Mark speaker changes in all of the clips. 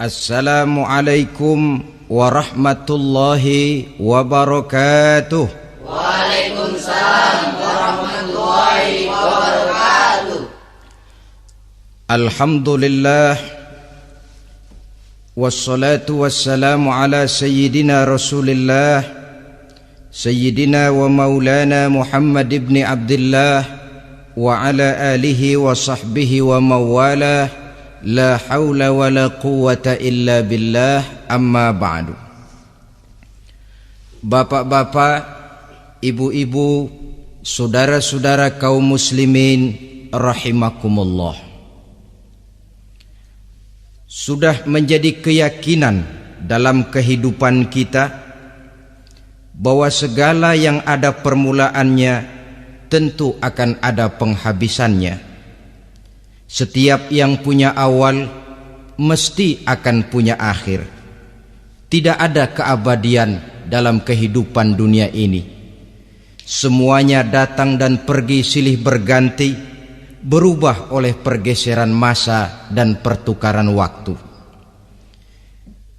Speaker 1: Assalamualaikum warahmatullahi wabarakatuh.
Speaker 2: Waalaikumsalam warahmatullahi wabarakatuh.
Speaker 1: Alhamdulillah wassalatu wassalamu ala sayyidina Rasulillah sayyidina wa maulana Muhammad ibn Abdullah wa ala alihi wa sahbihi wa mawalah. La haula wa la quwwata illa billah, amma ba'du. Bapak-bapak, ibu-ibu, saudara-saudara kaum muslimin rahimakumullah. Sudah menjadi keyakinan dalam kehidupan kita bahwa segala yang ada permulaannya tentu akan ada penghabisannya. Setiap yang punya awal mesti akan punya akhir. Tidak ada keabadian dalam kehidupan dunia ini. Semuanya datang dan pergi silih berganti, berubah oleh pergeseran masa dan pertukaran waktu.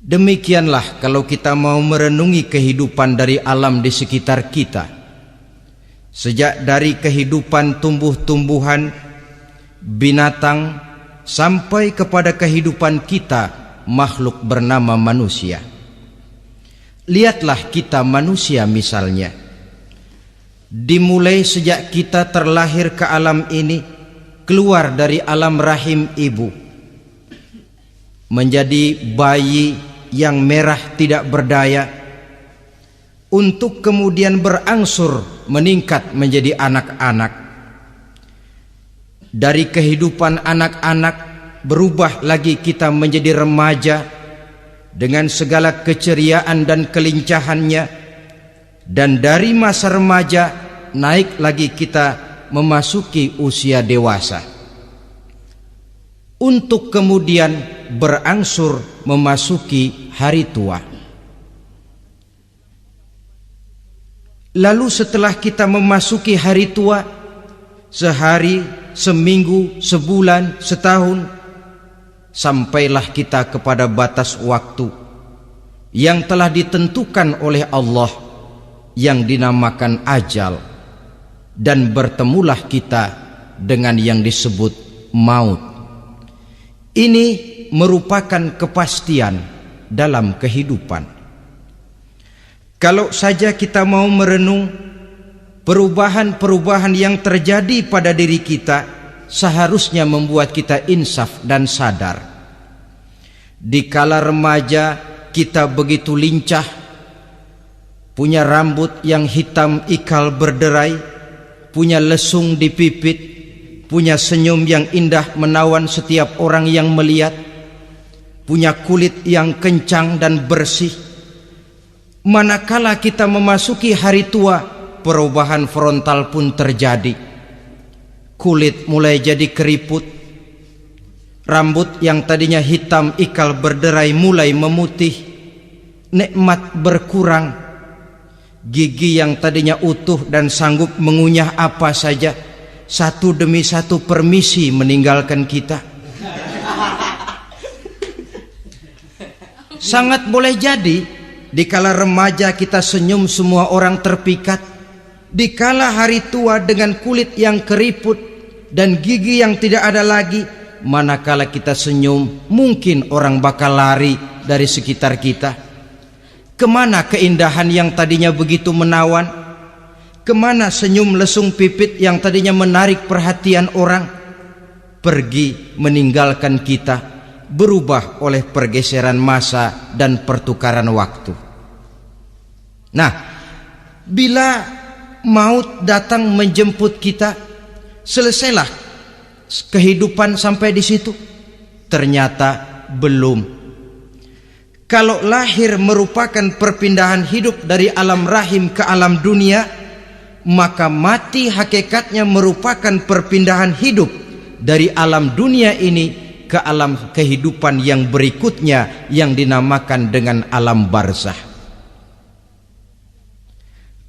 Speaker 1: Demikianlah kalau kita mau merenungi kehidupan dari alam di sekitar kita. Sejak dari kehidupan tumbuh-tumbuhan, binatang, sampai kepada kehidupan kita, makhluk bernama manusia. Lihatlah kita manusia misalnya. Dimulai sejak kita terlahir ke alam ini, keluar dari alam rahim ibu, menjadi bayi yang merah tidak berdaya, untuk kemudian berangsur meningkat menjadi anak-anak. Dari kehidupan anak-anak berubah lagi kita menjadi remaja dengan segala keceriaan dan kelincahannya, dan dari masa remaja naik lagi kita memasuki usia dewasa, untuk kemudian berangsur memasuki hari tua. Lalu setelah kita memasuki hari tua, sehari, seminggu, sebulan, setahun, sampailah kita kepada batas waktu yang telah ditentukan oleh Allah, yang dinamakan ajal, dan bertemulah kita dengan yang disebut maut. Ini merupakan kepastian dalam kehidupan. Kalau saja kita mau merenung perubahan-perubahan yang terjadi pada diri kita, seharusnya membuat kita insaf dan sadar. Di kala remaja kita begitu lincah, punya rambut yang hitam ikal berderai, punya lesung di pipit, punya senyum yang indah menawan setiap orang yang melihat, punya kulit yang kencang dan bersih. Manakala kita memasuki hari tua, perubahan frontal pun terjadi. Kulit mulai jadi keriput, rambut yang tadinya hitam ikal berderai mulai memutih, nikmat berkurang, gigi yang tadinya utuh dan sanggup mengunyah apa saja, satu demi satu permisi meninggalkan kita. Sangat boleh jadi dikala remaja kita senyum semua orang terpikat, dikala hari tua dengan kulit yang keriput dan gigi yang tidak ada lagi, manakala kita senyum mungkin orang bakal lari dari sekitar kita. Kemana keindahan yang tadinya begitu menawan? Kemana senyum lesung pipit yang tadinya menarik perhatian orang? Pergi meninggalkan kita, berubah oleh pergeseran masa dan pertukaran waktu. Nah, bila maut datang menjemput kita, selesailah kehidupan sampai di situ? Ternyata belum. Kalau lahir merupakan perpindahan hidup dari alam rahim ke alam dunia, maka mati hakikatnya merupakan perpindahan hidup dari alam dunia ini ke alam kehidupan yang berikutnya, yang dinamakan dengan alam barzah.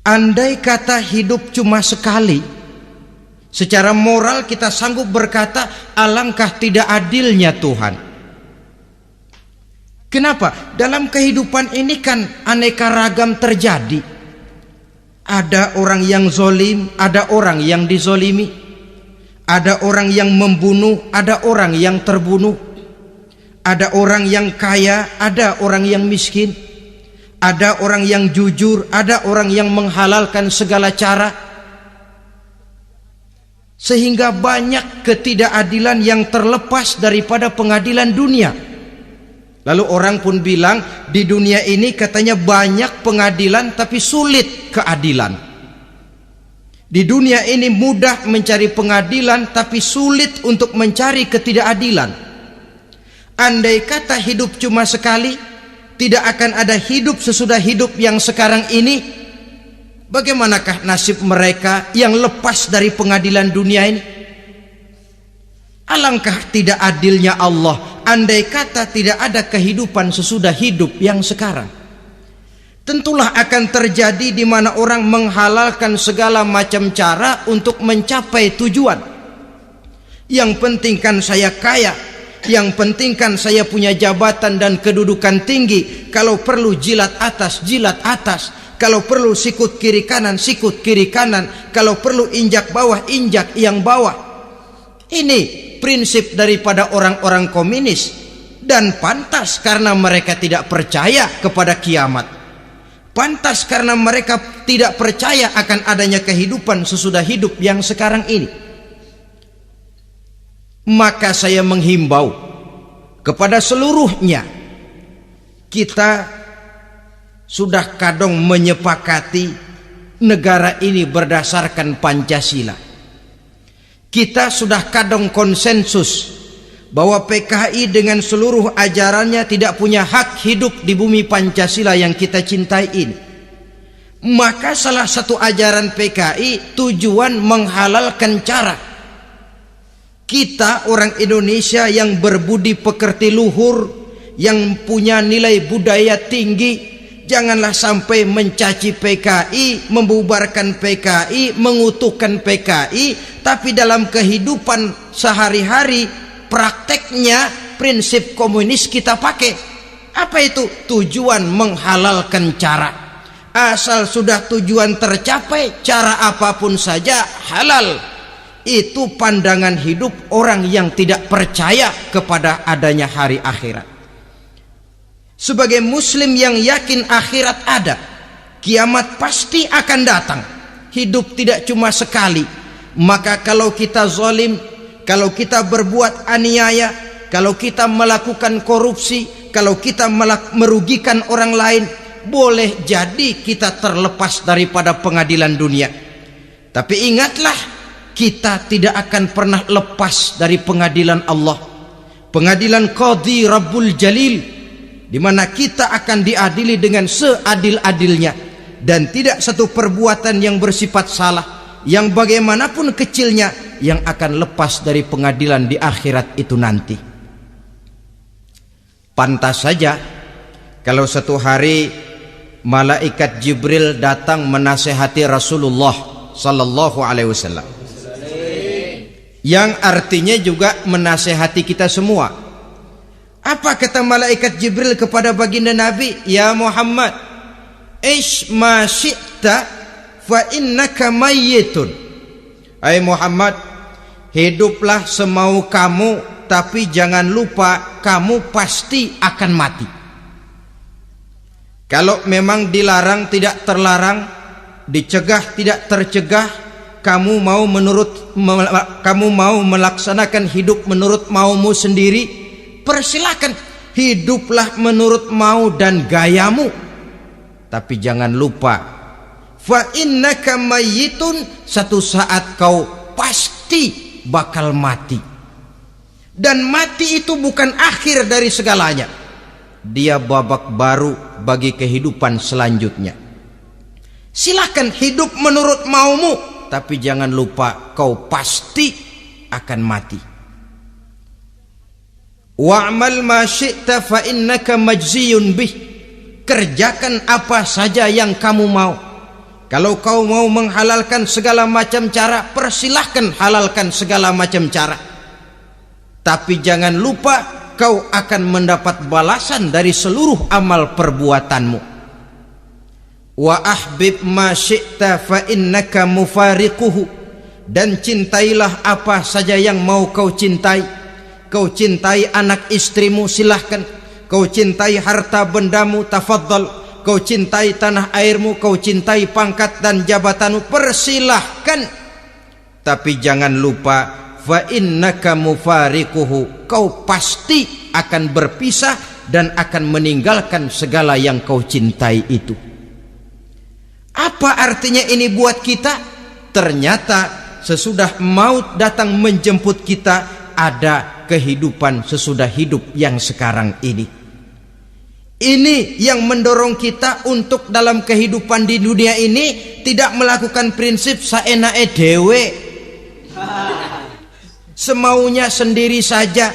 Speaker 1: Andai kata hidup cuma sekali, secara moral kita sanggup berkata, alangkah tidak adilnya Tuhan. Kenapa? Dalam kehidupan ini kan aneka ragam terjadi. Ada orang yang zolim, ada orang yang dizolimi. Ada orang yang membunuh, ada orang yang terbunuh. Ada orang yang kaya, ada orang yang miskin. Ada orang yang jujur, ada orang yang menghalalkan segala cara. Sehingga banyak ketidakadilan yang terlepas daripada pengadilan dunia. Lalu orang pun bilang, di dunia ini katanya banyak pengadilan tapi sulit keadilan. Di dunia ini mudah mencari pengadilan tapi sulit untuk mencari ketidakadilan. Andai kata hidup cuma sekali, tidak akan ada hidup sesudah hidup yang sekarang ini. Bagaimanakah nasib mereka yang lepas dari pengadilan dunia ini? Alangkah tidak adilnya Allah andai kata tidak ada kehidupan sesudah hidup yang sekarang. Tentulah akan terjadi di mana orang menghalalkan segala macam cara untuk mencapai tujuan. Yang penting kan saya kaya, yang penting kan saya punya jabatan dan kedudukan tinggi. Kalau perlu jilat atas, kalau perlu sikut kiri kanan, sikut kiri kanan, kalau perlu injak bawah, injak yang bawah. Ini prinsip daripada orang-orang komunis, dan pantas karena mereka tidak percaya kepada kiamat. Pantas karena mereka tidak percaya akan adanya kehidupan sesudah hidup yang sekarang ini. Maka saya menghimbau kepada seluruhnya, kita sudah kadung menyepakati negara ini berdasarkan Pancasila. Kita sudah kadung konsensus bahwa PKI dengan seluruh ajarannya tidak punya hak hidup di bumi Pancasila yang kita cintai ini. Maka salah satu ajaran PKI tujuan menghalalkan cara. Kita orang Indonesia yang berbudi pekerti luhur, yang punya nilai budaya tinggi, janganlah sampai mencaci PKI, membubarkan PKI, mengutuhkan PKI, tapi dalam kehidupan sehari-hari prakteknya prinsip komunis kita pakai. Apa itu? Tujuan menghalalkan cara. Asal sudah tujuan tercapai, cara apapun saja halal. Itu pandangan hidup orang yang tidak percaya kepada adanya hari akhirat. Sebagai muslim yang yakin akhirat ada, kiamat pasti akan datang. Hidup tidak cuma sekali. Maka kalau kita zalim, kalau kita berbuat aniaya, kalau kita melakukan korupsi, kalau kita merugikan orang lain, boleh jadi kita terlepas daripada pengadilan dunia. Tapi ingatlah, kita tidak akan pernah lepas dari pengadilan Allah, pengadilan Qadhi Rabbul Jalil, di mana kita akan diadili dengan seadil-adilnya, dan tidak satu perbuatan yang bersifat salah, yang bagaimanapun kecilnya, yang akan lepas dari pengadilan di akhirat itu nanti. Pantas saja kalau satu hari malaikat Jibril datang menasehati Rasulullah sallallahu alaihi wasallam, yang artinya juga menasehati kita semua. Apa kata malaikat Jibril kepada baginda Nabi? Ya Muhammad, ish ma syi'ta fa innaka mayyitun. Hai Muhammad, hiduplah semau kamu, tapi jangan lupa kamu pasti akan mati. Kalau memang dilarang tidak terlarang, dicegah tidak tercegah, kamu mau melaksanakan hidup menurut maumu sendiri, persilakan, hiduplah menurut mau dan gayamu. Tapi jangan lupa, fa innaka mayyitun, satu saat kau pasti bakal mati. Dan mati itu bukan akhir dari segalanya, dia babak baru bagi kehidupan selanjutnya. Silakan hidup menurut maumu, tapi jangan lupa kau pasti akan mati. Wa'mal ma syi'ta fa innaka majziyun bih. Kerjakan apa saja yang kamu mau. Kalau kau mau menghalalkan segala macam cara, persilahkan halalkan segala macam cara. Tapi jangan lupa kau akan mendapat balasan dari seluruh amal perbuatanmu. Wa ahbib ma syi'ta fa innaka mufariquhu, dan cintailah apa saja yang mau kau cintai. Kau cintai anak istrimu, silahkan. Kau cintai harta bendamu, tafadhal. Kau cintai tanah airmu, kau cintai pangkat dan jabatanmu, persilahkan. Tapi jangan lupa, fa innaka mufariquhu, kau pasti akan berpisah dan akan meninggalkan segala yang kau cintai itu. Apa artinya ini buat kita? Ternyata sesudah maut datang menjemput kita, ada kehidupan sesudah hidup yang sekarang ini. Ini yang mendorong kita untuk dalam kehidupan di dunia ini tidak melakukan prinsip saenake dewe, semaunya sendiri saja,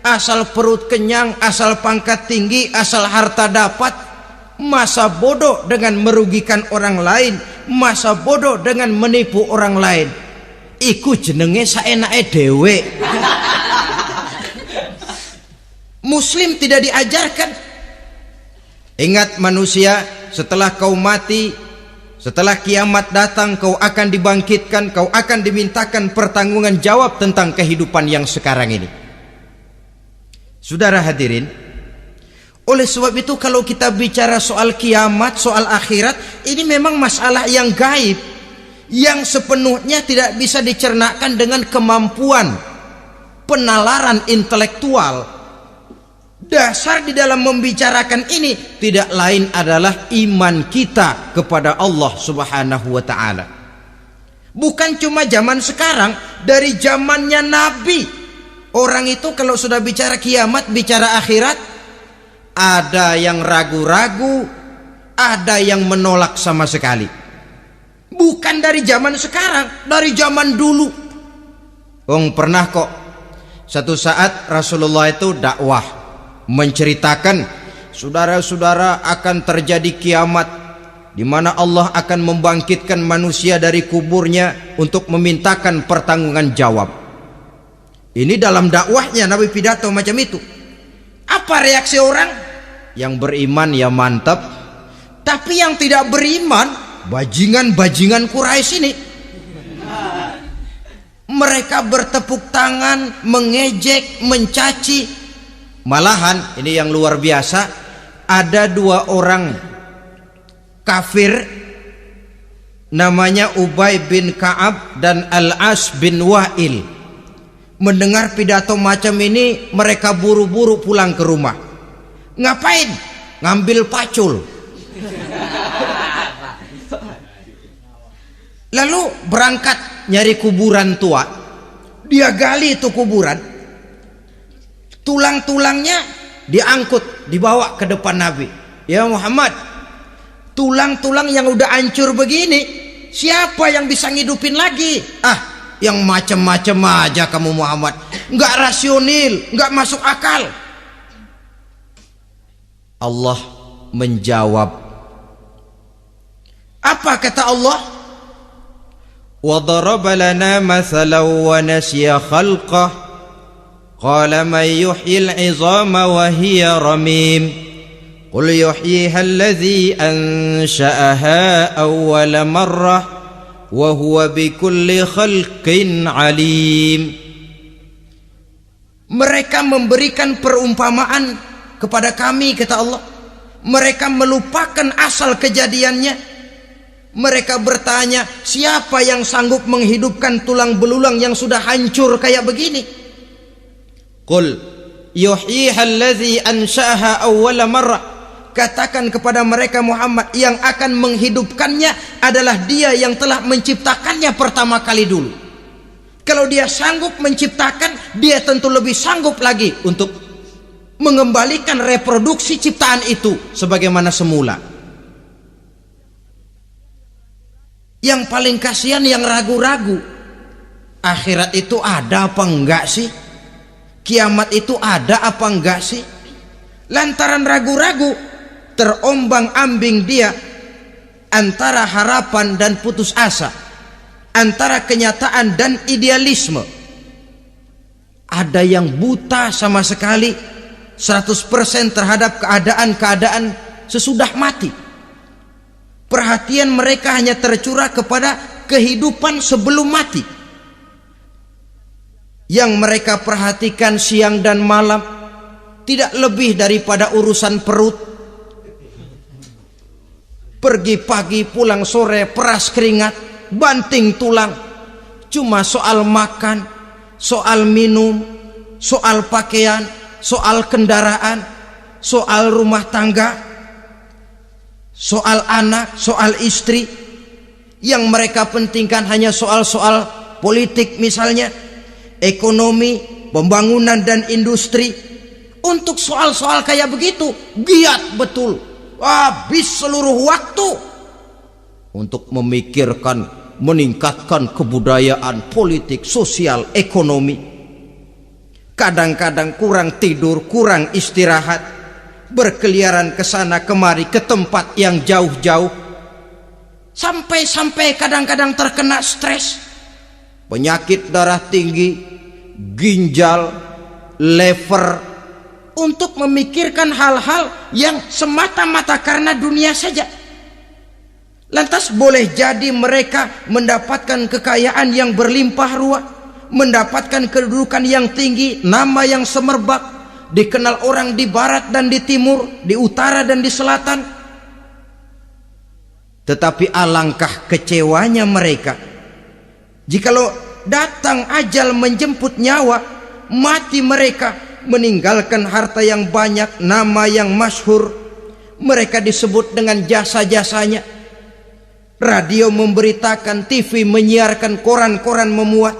Speaker 1: asal perut kenyang, asal pangkat tinggi, asal harta dapat. Masa bodoh dengan merugikan orang lain, masa bodoh dengan menipu orang lain. Iku jenenge saenake dewe. Muslim tidak diajarkan. Ingat manusia, setelah kau mati, setelah kiamat datang, kau akan dibangkitkan, kau akan dimintakan pertanggungan jawab tentang kehidupan yang sekarang ini. Saudara hadirin, oleh sebab itu kalau kita bicara soal kiamat, soal akhirat, ini memang masalah yang gaib, yang sepenuhnya tidak bisa dicernakkan dengan kemampuan penalaran intelektual. Dasar di dalam membicarakan ini tidak lain adalah iman kita kepada Allah Subhanahu wa ta'ala. Bukan cuma zaman sekarang, dari zamannya Nabi. Orang itu kalau sudah bicara kiamat, bicara akhirat, ada yang ragu-ragu, ada yang menolak sama sekali. Bukan dari zaman sekarang, dari zaman dulu. Pernah kok satu saat Rasulullah itu dakwah, menceritakan, saudara-saudara, akan terjadi kiamat di mana Allah akan membangkitkan manusia dari kuburnya untuk memintakan pertanggungan jawab. Ini dalam dakwahnya Nabi pidato macam itu. Apa reaksi orang? Yang beriman ya mantap, tapi yang tidak beriman, bajingan-bajingan Quraisy ini, mereka bertepuk tangan, mengejek, mencaci. Malahan ini yang luar biasa, ada dua orang kafir namanya Ubay bin Ka'ab dan Al-As bin Wa'il. Mendengar pidato macam ini, mereka buru-buru pulang ke rumah. Ngapain? Ngambil pacul. Lalu berangkat nyari kuburan tua. Dia gali itu kuburan, tulang-tulangnya diangkut, dibawa ke depan Nabi. Ya Muhammad, tulang-tulang yang udah hancur begini, siapa yang bisa ngidupin lagi? Yang macam-macam aja kamu Muhammad, nggak rasional, nggak masuk akal. Allah menjawab. Apa kata Allah? Wa daraba lana mathalan wa nasiya khalqah. Qala man yuhyil 'izama wa hiya ramim. Qul yuhyiha alladhi ansha'aha awwala marrah wa huwa bikulli khalqin 'alim. Mereka memberikan perumpamaan kepada kami, kata Allah. Mereka melupakan asal kejadiannya. Mereka bertanya, siapa yang sanggup menghidupkan tulang belulang yang sudah hancur kayak begini? Qul yuhyiha allazi ansha'aha awwala marrah. Katakan kepada mereka Muhammad, yang akan menghidupkannya adalah Dia yang telah menciptakannya pertama kali dulu. Kalau Dia sanggup menciptakan, Dia tentu lebih sanggup lagi untuk mengembalikan reproduksi ciptaan itu sebagaimana semula. Yang paling kasihan yang ragu-ragu. Akhirat itu ada apa enggak sih? Kiamat itu ada apa enggak sih? Lantaran ragu-ragu, terombang-ambing dia antara harapan dan putus asa, antara kenyataan dan idealisme. Ada yang buta sama sekali 100% terhadap keadaan-keadaan sesudah mati. Perhatian mereka hanya tercurah kepada kehidupan sebelum mati. Yang mereka perhatikan siang dan malam tidak lebih daripada urusan perut. Pergi pagi, pulang sore, peras keringat, banting tulang. Cuma soal makan, soal minum, soal pakaian, soal kendaraan, soal rumah tangga, soal anak, soal istri. Yang mereka pentingkan hanya soal-soal politik misalnya, ekonomi, pembangunan dan industri. Untuk soal-soal kayak begitu giat betul, habis seluruh waktu untuk memikirkan, meningkatkan kebudayaan, politik, sosial, ekonomi. Kadang-kadang kurang tidur, kurang istirahat, berkeliaran ke sana kemari ke tempat yang jauh-jauh, sampai kadang-kadang terkena stres, penyakit darah tinggi, ginjal, lever, untuk memikirkan hal-hal yang semata-mata karena dunia saja. Lantas boleh jadi mereka mendapatkan kekayaan yang berlimpah ruah, mendapatkan kedudukan yang tinggi, nama yang semerbak, dikenal orang di barat dan di timur, di utara dan di selatan. Tetapi alangkah kecewanya mereka jikalau datang ajal menjemput nyawa, mati mereka, meninggalkan harta yang banyak, nama yang masyhur. Mereka disebut dengan jasa-jasanya. Radio memberitakan, TV menyiarkan, koran-koran memuat.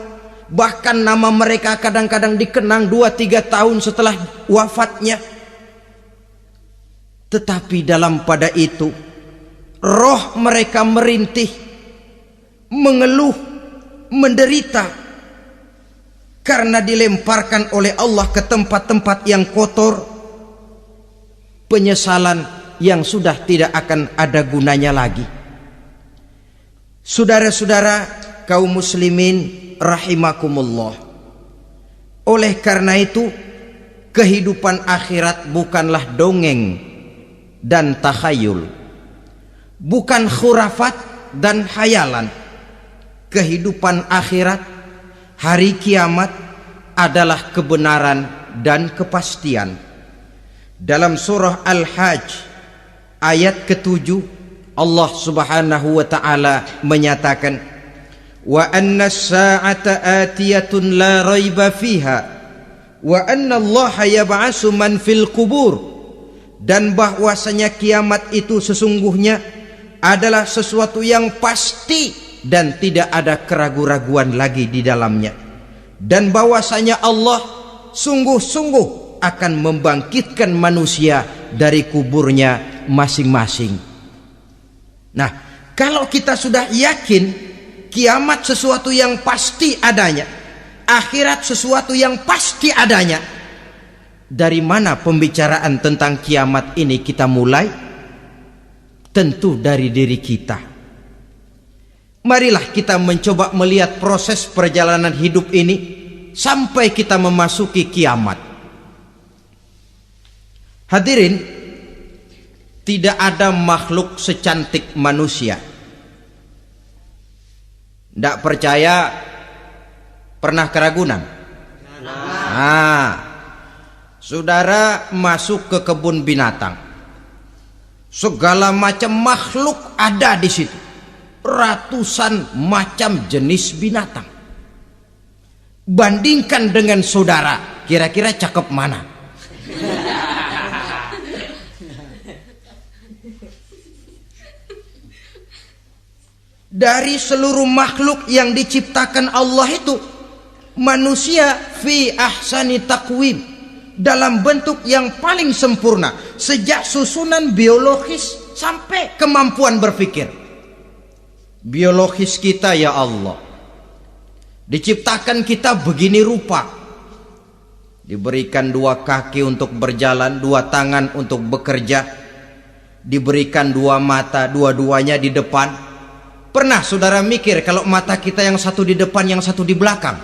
Speaker 1: Bahkan nama mereka kadang-kadang dikenang 2-3 tahun setelah wafatnya. Tetapi dalam pada itu, roh mereka merintih, mengeluh, menderita, karena dilemparkan oleh Allah ke tempat-tempat yang kotor. Penyesalan yang sudah tidak akan ada gunanya lagi. Saudara-saudara kaum muslimin rahimakumullah, oleh karena itu kehidupan akhirat bukanlah dongeng dan takhayul, bukan khurafat dan hayalan. Kehidupan akhirat, hari kiamat adalah kebenaran dan kepastian. Dalam surah Al-Hajj ayat ke-7, Allah Subhanahu wa taala menyatakan, wa anna as-sa'ata atiyatun la raiba fiha wa anna Allah yab'atsu man fil qubur, dan bahwasanya kiamat itu sesungguhnya adalah sesuatu yang pasti dan tidak ada keraguan-raguan lagi di dalamnya, dan bahwasanya Allah sungguh-sungguh akan membangkitkan manusia dari kuburnya masing-masing. Nah, kalau kita sudah yakin kiamat sesuatu yang pasti adanya, akhirat sesuatu yang pasti adanya, dari mana pembicaraan tentang kiamat ini kita mulai? Tentu dari diri kita. Marilah kita mencoba melihat proses perjalanan hidup ini sampai kita memasuki kiamat. Hadirin, tidak ada makhluk secantik manusia. Tidak percaya, pernah keragunan? Nah, saudara masuk ke kebun binatang, segala macam makhluk ada di situ. Ratusan macam jenis binatang. Bandingkan dengan saudara, kira-kira cakep mana? Dari seluruh makhluk yang diciptakan Allah itu, manusia fi ahsani taqwim, dalam bentuk yang paling sempurna, sejak susunan biologis sampai kemampuan berpikir. Biologis kita, ya Allah, diciptakan kita begini rupa, diberikan 2 kaki untuk berjalan, 2 tangan untuk bekerja, diberikan 2 mata, dua-duanya di depan. Pernah saudara mikir kalau mata kita yang satu di depan, yang satu di belakang?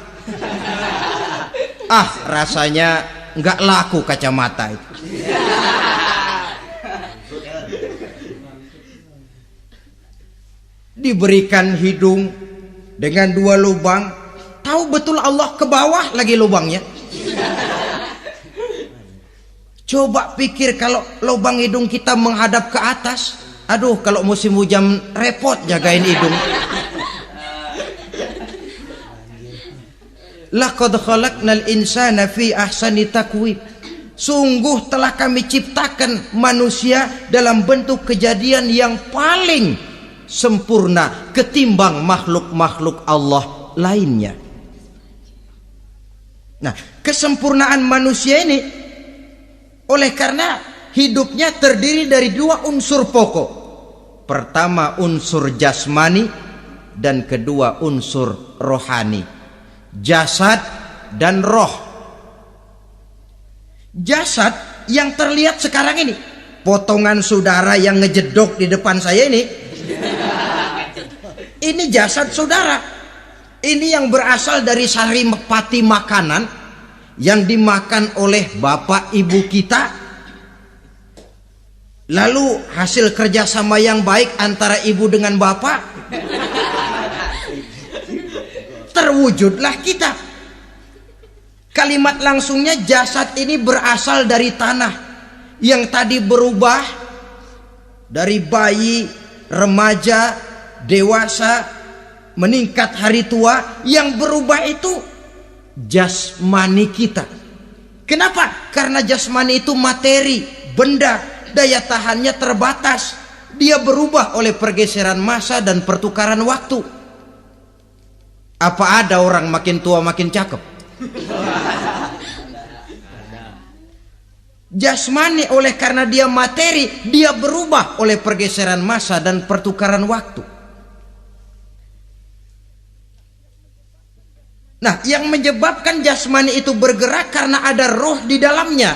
Speaker 1: Rasanya nggak laku kacamata itu. Diberikan hidung dengan 2 lubang, tahu betul Allah ke bawah lagi lubangnya. Coba pikir kalau lubang hidung kita menghadap ke atas. Aduh, kalau musim hujan repot jagain hidung. Laqad khalaqnal insana fi ahsani taqwim. Sungguh telah kami ciptakan manusia dalam bentuk kejadian yang paling sempurna ketimbang makhluk-makhluk Allah lainnya. Nah, kesempurnaan manusia ini oleh karena hidupnya terdiri dari 2 unsur pokok. Pertama unsur jasmani dan kedua unsur rohani. Jasad dan roh. Jasad yang terlihat sekarang ini, potongan saudara yang ngejedok di depan saya ini jasad saudara. Ini yang berasal dari saripati makanan yang dimakan oleh bapak ibu kita. Lalu hasil kerjasama yang baik antara ibu dengan bapak, terwujudlah kita. Kalimat langsungnya jasad ini berasal dari tanah yang tadi berubah dari bayi, remaja, dewasa, meningkat hari tua. Yang berubah itu jasmani kita. Kenapa? Karena jasmani itu materi, benda, daya tahannya terbatas. Dia berubah oleh pergeseran masa dan pertukaran waktu. Apa ada orang makin tua makin cakep? Jasmani oleh karena dia materi, dia berubah oleh pergeseran masa dan pertukaran waktu. Nah, yang menyebabkan jasmani itu bergerak karena ada roh di dalamnya.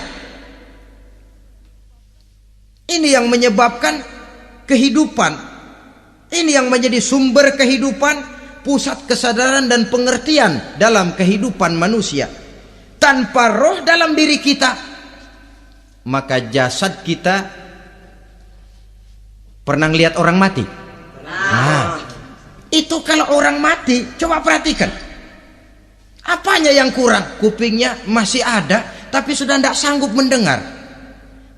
Speaker 1: Ini yang menyebabkan kehidupan. Ini yang menjadi sumber kehidupan, pusat kesadaran dan pengertian dalam kehidupan manusia. Tanpa roh dalam diri kita, maka jasad kita, pernah lihat orang mati? Nah, itu kalau orang mati, coba perhatikan. Apanya yang kurang? Kupingnya masih ada, tapi sudah tidak sanggup mendengar.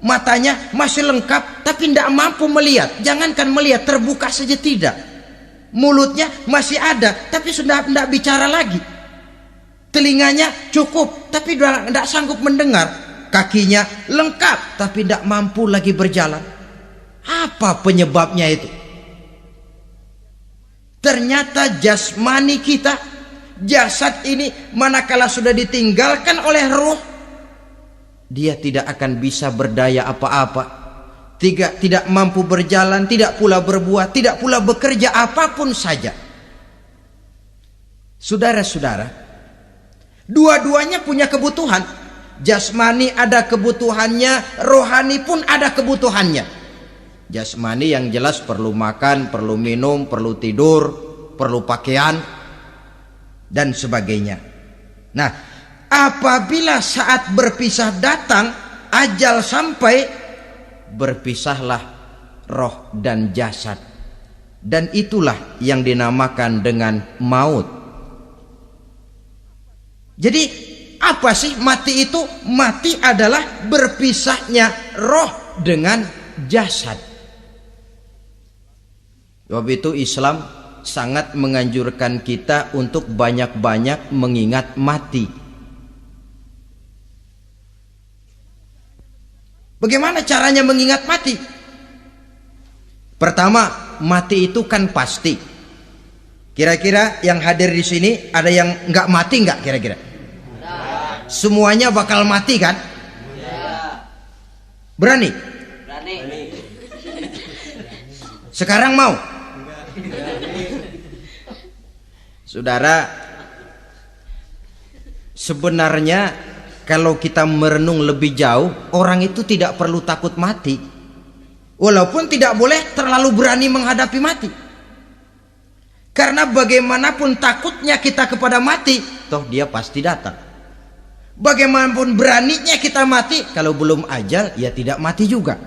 Speaker 1: Matanya masih lengkap, tapi tidak mampu melihat. Jangankan melihat, terbuka saja tidak. Mulutnya masih ada, tapi sudah tidak bicara lagi. Telinganya cukup, tapi sudah tidak sanggup mendengar. Kakinya lengkap, tapi tidak mampu lagi berjalan. Apa penyebabnya itu? Ternyata jasmani kita, jasad ini manakala sudah ditinggalkan oleh ruh, dia tidak akan bisa berdaya apa-apa, tidak mampu berjalan, tidak pula berbuat, tidak pula bekerja apapun saja. Saudara-saudara, dua-duanya punya kebutuhan. Jasmani ada kebutuhannya, rohani pun ada kebutuhannya. Jasmani yang jelas perlu makan, perlu minum, perlu tidur, perlu pakaian dan sebagainya. Nah, apabila saat berpisah datang, ajal sampai, berpisahlah roh dan jasad. Dan itulah yang dinamakan dengan maut. Jadi apa sih mati itu? Mati adalah berpisahnya roh dengan jasad. Sebab itu Islam sangat menganjurkan kita untuk banyak-banyak mengingat mati. Bagaimana caranya mengingat mati? Pertama, mati itu kan pasti. Kira-kira yang hadir di sini ada yang nggak mati nggak kira-kira? Semuanya bakal mati kan? Berani?
Speaker 2: Berani.
Speaker 1: Sekarang mau? Saudara, sebenarnya kalau kita merenung lebih jauh, orang itu tidak perlu takut mati. Walaupun tidak boleh terlalu berani menghadapi mati. Karena bagaimanapun takutnya kita kepada mati, toh dia pasti datang. Bagaimanapun beraninya kita mati, kalau belum ajal ya tidak mati juga.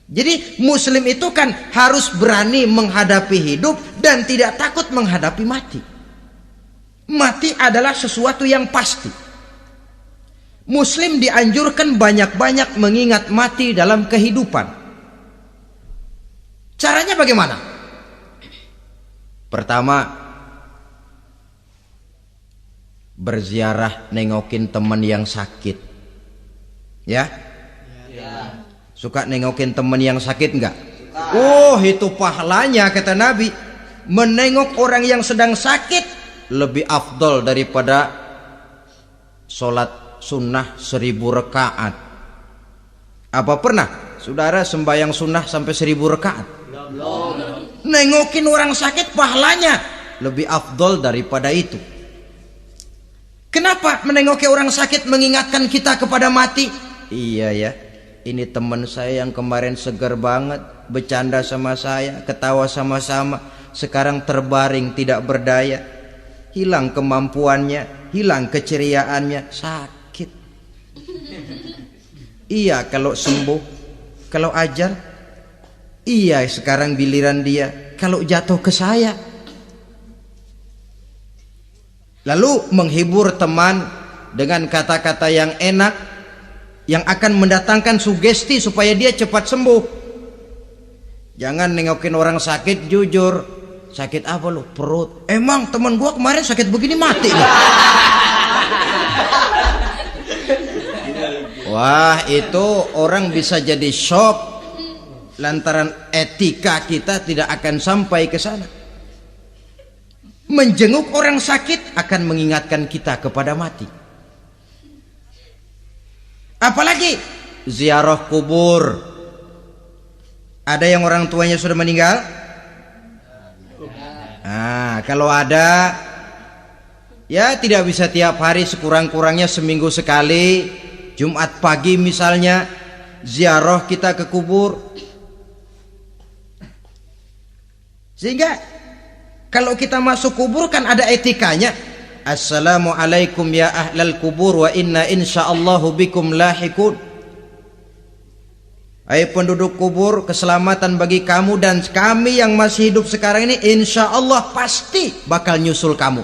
Speaker 1: Jadi muslim itu kan harus berani menghadapi hidup dan tidak takut menghadapi mati. Mati adalah sesuatu yang pasti. Muslim dianjurkan banyak-banyak mengingat mati dalam kehidupan. Caranya bagaimana? Pertama, berziarah, nengokin teman yang sakit. Ya? Ya. Suka nengokin teman yang sakit enggak? Suka. Oh, itu pahalanya kata Nabi. Menengok orang yang sedang sakit lebih afdol daripada sholat sunnah 1000 rakaat. Apa pernah saudara sembahyang sunnah sampai 1000 rakaat? Belum. Nengokin orang sakit pahalanya lebih afdol daripada itu. Kenapa menengoki orang sakit mengingatkan kita kepada mati? Iya ya, ini teman saya yang kemarin segar banget, bercanda sama saya, ketawa sama-sama, sekarang terbaring tidak berdaya, hilang kemampuannya, hilang keceriaannya, sakit. Iya kalau sembuh, kalau ajal, iya sekarang giliran dia, kalau jatuh ke saya. Lalu menghibur teman dengan kata-kata yang enak yang akan mendatangkan sugesti supaya dia cepat sembuh. Jangan nengokin orang sakit jujur. Sakit apa lu? Perut. Emang teman gua kemarin sakit begini mati nih. Wah, itu orang bisa jadi shock lantaran etika kita tidak akan sampai ke sana. Menjenguk orang sakit akan mengingatkan kita kepada mati. Apalagi ziarah kubur. Ada yang orang tuanya sudah meninggal? Nah, kalau ada, ya tidak bisa tiap hari, sekurang-kurangnya seminggu sekali. Jumat pagi misalnya ziarah kita ke kubur. Sehingga kalau kita masuk kubur kan ada etikanya. Assalamualaikum ya ahlal kubur wa inna insyaallahu bikum lahikun. Hai penduduk kubur, keselamatan bagi kamu dan kami yang masih hidup sekarang ini insyaallah pasti bakal nyusul kamu.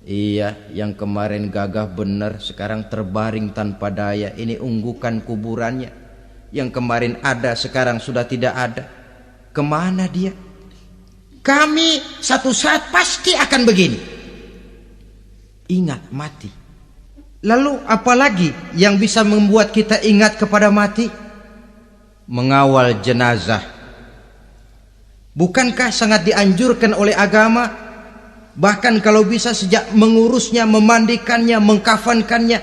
Speaker 1: Iya, yang kemarin gagah bener sekarang terbaring tanpa daya. Ini unggukan kuburannya. Yang kemarin ada sekarang sudah tidak ada. Kemana dia? Kami satu saat pasti akan begini. Ingat mati. Lalu apalagi yang bisa membuat kita ingat kepada mati? Mengawal jenazah. Bukankah sangat dianjurkan oleh agama? Bahkan kalau bisa sejak mengurusnya, memandikannya, mengkafankannya,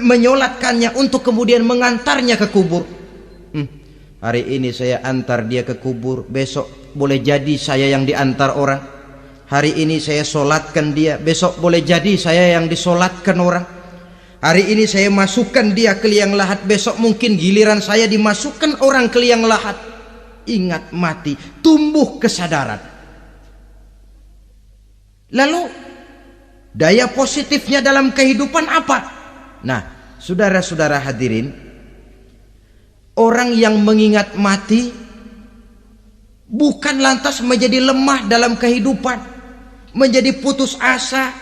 Speaker 1: menyolatkannya untuk kemudian mengantarnya ke kubur. Hari ini saya antar dia ke kubur, besok boleh jadi saya yang diantar orang. Hari ini saya solatkan dia, besok boleh jadi saya yang disolatkan orang. Hari ini saya masukkan dia ke liang lahat, besok mungkin giliran saya dimasukkan orang ke liang lahat. Ingat mati, tumbuh kesadaran. Lalu daya positifnya dalam kehidupan apa? Nah, saudara-saudara hadirin, orang yang mengingat mati bukan lantas menjadi lemah dalam kehidupan, menjadi putus asa,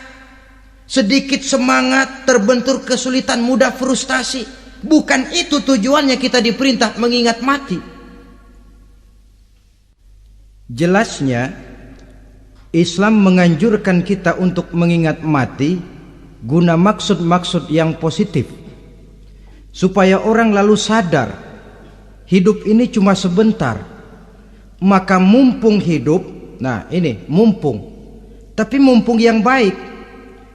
Speaker 1: sedikit semangat, terbentur kesulitan, mudah frustasi. Bukan itu tujuannya kita diperintah mengingat mati. Jelasnya Islam menganjurkan kita untuk mengingat mati guna maksud-maksud yang positif, supaya orang lalu sadar hidup ini cuma sebentar. Maka mumpung hidup, nah ini mumpung, tapi mumpung yang baik.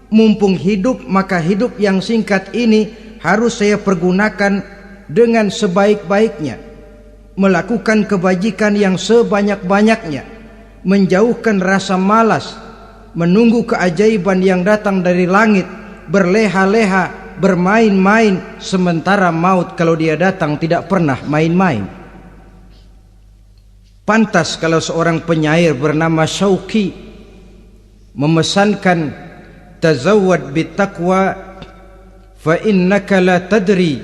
Speaker 1: Mumpung hidup, maka hidup yang singkat ini harus saya pergunakan dengan sebaik-baiknya, melakukan kebajikan yang sebanyak-banyaknya, menjauhkan rasa malas, menunggu keajaiban yang datang dari langit, berleha-leha, bermain-main, sementara maut kalau dia datang tidak pernah main-main. Pantas kalau seorang penyair bernama Syauqi memesankan tazawwad bittaqwa fa innaka la tadri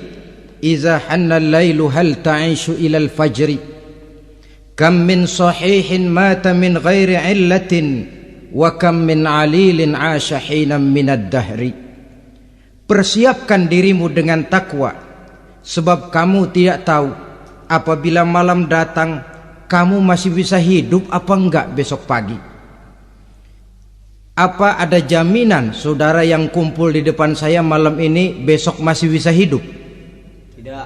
Speaker 1: iza hanna al-lailu hal ta'ishu ila al-fajri kam min sahihin mata min ghairi illatin wa kam min alilin 'asha hinan min ad-dahri. Persiapkan dirimu dengan takwa, sebab kamu tidak tahu apabila malam datang kamu masih bisa hidup apa enggak besok pagi. Apa ada jaminan saudara yang kumpul di depan saya malam ini besok masih bisa hidup?
Speaker 2: Tidak.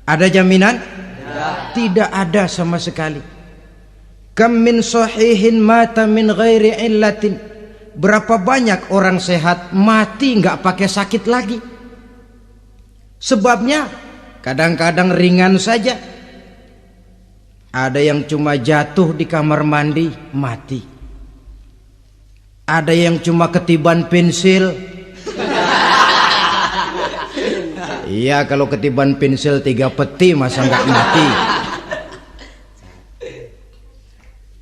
Speaker 1: Ada jaminan?
Speaker 2: Tidak.
Speaker 1: Tidak ada sama sekali. Kam min sahihin mata min ghairi illatin. Berapa banyak orang sehat mati nggak pakai sakit lagi. Sebabnya kadang-kadang ringan saja. Ada yang cuma jatuh di kamar mandi mati. Ada yang cuma ketiban pensil. Iya, kalau ketiban pensil 3 peti masa nggak mati.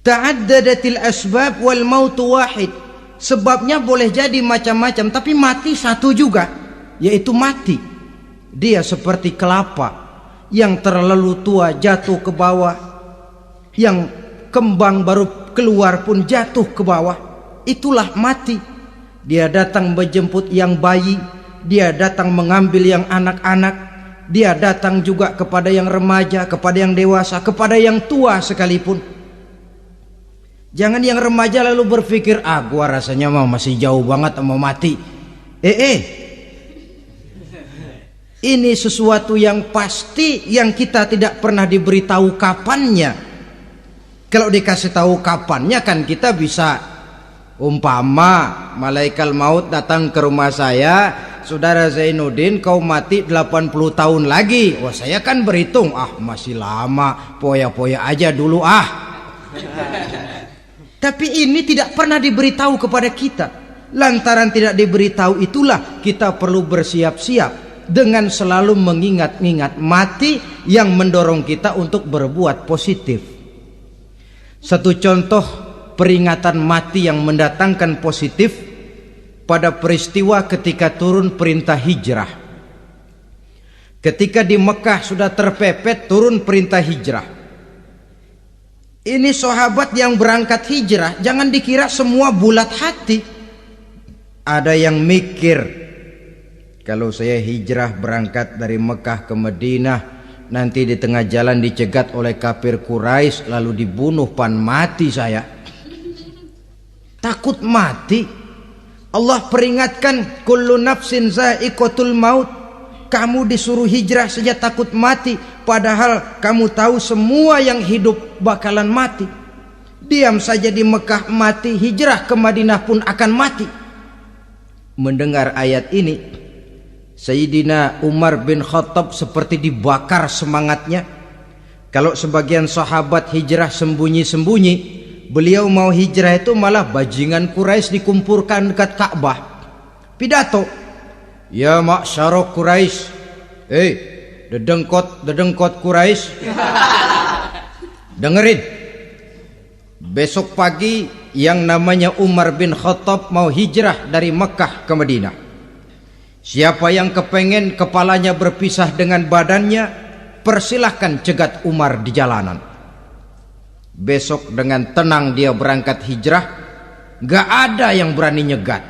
Speaker 1: Ta'addadatil asbab wal mautu wahid. Sebabnya boleh jadi macam-macam, tapi mati satu juga, yaitu mati. Dia seperti kelapa yang terlalu tua jatuh ke bawah, yang kembang baru keluar pun jatuh ke bawah. Itulah mati. Dia datang menjemput yang bayi, dia datang mengambil yang anak-anak, dia datang juga kepada yang remaja, kepada yang dewasa, kepada yang tua sekalipun. Jangan yang remaja lalu berpikir, gua rasanya masih jauh banget mau mati. Ini sesuatu yang pasti yang kita tidak pernah diberitahu kapannya. Kalau dikasih tahu kapannya kan kita bisa, umpama malaikat maut datang ke rumah saya, saudara Zainuddin kau mati 80 tahun lagi. Wah, saya kan berhitung, masih lama, poya-poya aja dulu Tapi ini tidak pernah diberitahu kepada kita. Lantaran tidak diberitahu itulah kita perlu bersiap-siap dengan selalu mengingat-ingat mati yang mendorong kita untuk berbuat positif. Satu contoh peringatan mati yang mendatangkan positif pada peristiwa ketika turun perintah hijrah. Ketika di Mekah sudah terpepet turun perintah hijrah. Ini sahabat yang berangkat hijrah, jangan dikira semua bulat hati. Ada yang mikir, kalau saya hijrah berangkat dari Mekah ke Madinah, nanti di tengah jalan dicegat oleh kafir Quraisy lalu dibunuh, mati saya. Takut mati. Allah peringatkan, kullu nafsin za'iqatul maut. Kamu disuruh hijrah saja takut mati, padahal kamu tahu semua yang hidup bakalan mati. Diam saja di Mekah mati, hijrah ke Madinah pun akan mati. Mendengar ayat ini, Sayyidina Umar bin Khattab seperti dibakar semangatnya. Kalau sebagian sahabat hijrah sembunyi-sembunyi, beliau mau hijrah itu malah bajingan Quraisy dikumpulkan dekat Ka'bah. Pidato, ya ma'syarah Quraisy, dedengkot Quraisy, dengerin. Besok pagi yang namanya Umar bin Khattab mau hijrah dari Mekah ke Madinah. Siapa yang kepengen kepalanya berpisah dengan badannya, persilahkan cegat Umar di jalanan. Besok dengan tenang dia berangkat hijrah, gak ada yang berani nyegat.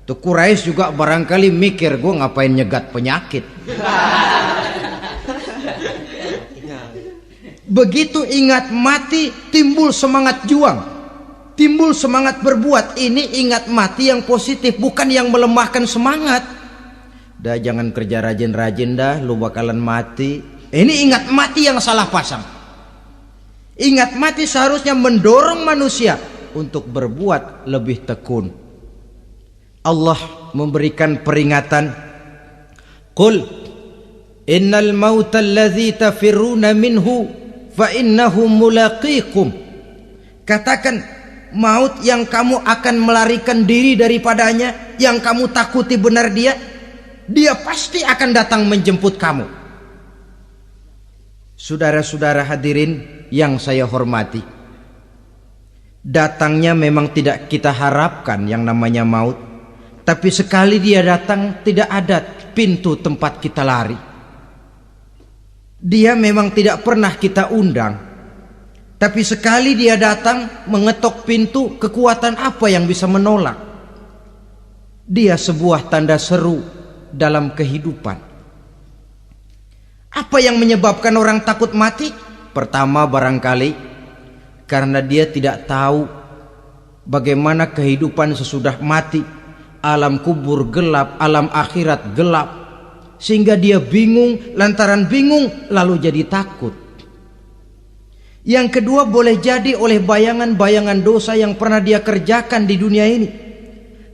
Speaker 1: Tuh Quraisy juga barangkali mikir, gue ngapain nyegat penyakit. Begitu ingat mati, timbul semangat juang, timbul semangat berbuat. Ini ingat mati yang positif, bukan yang melemahkan semangat. Dah jangan kerja rajin-rajin dah, lu bakalan mati. Ini ingat mati yang salah pasang. Ingat mati seharusnya mendorong manusia untuk berbuat lebih tekun. Allah memberikan peringatan, qul innal mauta allazi tafirruna minhu fa innahu mulaqikum. Katakan, maut yang kamu akan melarikan diri daripadanya, yang kamu takuti benar dia pasti akan datang menjemput kamu. Saudara-saudara hadirin yang saya hormati, datangnya memang tidak kita harapkan yang namanya maut, Tapi sekali dia datang, tidak ada pintu tempat kita lari. Dia memang tidak pernah kita undang, tapi sekali dia datang mengetok pintu, kekuatan apa yang bisa menolak? Dia sebuah tanda seru dalam kehidupan. Apa yang menyebabkan orang takut mati? Pertama, barangkali karena dia tidak tahu bagaimana kehidupan sesudah mati. Alam kubur gelap, alam akhirat gelap, sehingga dia bingung. Lantaran bingung lalu jadi takut. Yang kedua, boleh jadi oleh bayangan-bayangan dosa yang pernah dia kerjakan di dunia ini.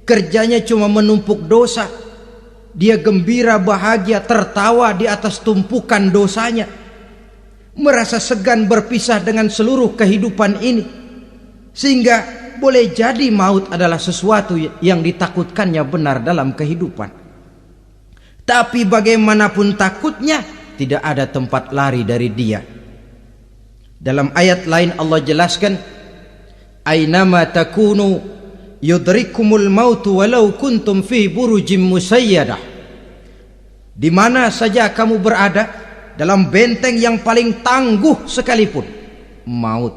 Speaker 1: Kerjanya cuma menumpuk dosa. Dia gembira, bahagia, tertawa di atas tumpukan dosanya, merasa segan berpisah dengan seluruh kehidupan ini, sehingga boleh jadi maut adalah sesuatu yang ditakutkannya benar dalam kehidupan. Tapi bagaimanapun takutnya, tidak ada tempat lari dari dia. Dalam ayat lain Allah jelaskan, Ainama takunu yudrikumul mautu walau kuntum fi burujim musayyadah. Di mana saja kamu berada, dalam benteng yang paling tangguh sekalipun, maut